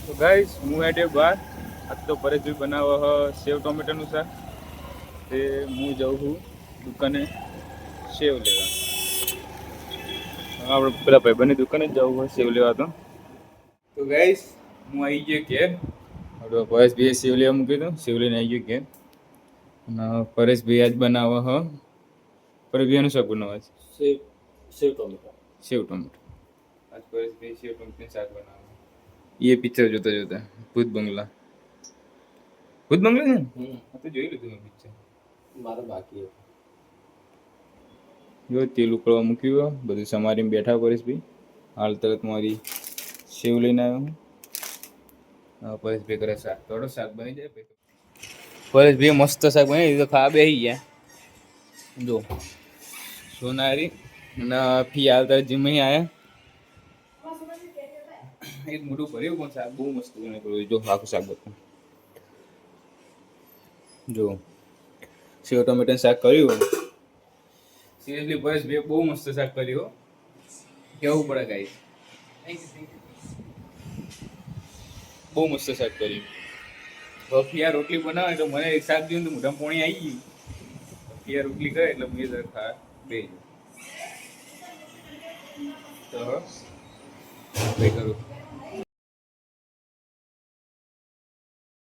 તો ગાઈસ હું હેડે બાર આજ તો પરેશભાઈ બનાવો સેવ ટોમેટાનું શાક તે હું જાઉં છું દુકાને સેવ લેવા. આપણે પેલા ભાઈબંધની દુકાને જ જવું હોય સેવ લેવા. તો ગાઈસ હું આવી ગયો ઘેર. હવે પરેશભાઈએ સેવ લેવા મૂકી દઉં, સેવ લઈને આવી ગયો ઘેર. અને પરેશભાઈ આજ બનાવો પરેશભાઈનું શાક બનાવે છે સેવ ટોમેટા. આજ પરેશભાઈ સેવ ટોમેટાનું શાક બનાવે. એ પિક્ચર જોતા જોતા ભૂત બંગલા છે ને? તો જોઈ લીધું મેં પિક્ચર. મારે બાકી જો તેલ ઉકળવા મૂક્યું, બધું સમારીને બેઠા પરેશભાઈ. હાલ તરત મારી સેવ લઈને આવ્યો. પરેશભાઈ કરે શાક, થોડો શાક બની જાય. પરેશભાઈ મસ્ત શાક બની દીધું, ખાવા બેસી ગયા. જો સોનારી અને ફી હાલ તરત જીમ આવ્યા. એક મોટું ભર્યું પણ શાક બહુ મસ્ત બને. જો આખું શાક બધું જો સેવ ટોમેટાનું શાક કર્યું. સિરિયસલી પરેશભાઈ બહુ મસ્ત શાક કર્યું. કેવું પડે ગાઈસ, બહુ મસ્ત શાક કર્યું. ફિયા રોટલી બનાવે તો મને શાક જોઈને તો મોઢામાં પોણી આવી ગઈ. ફિયા રોટલી કરે એટલે મેં ખા બે તો કઈ કરું.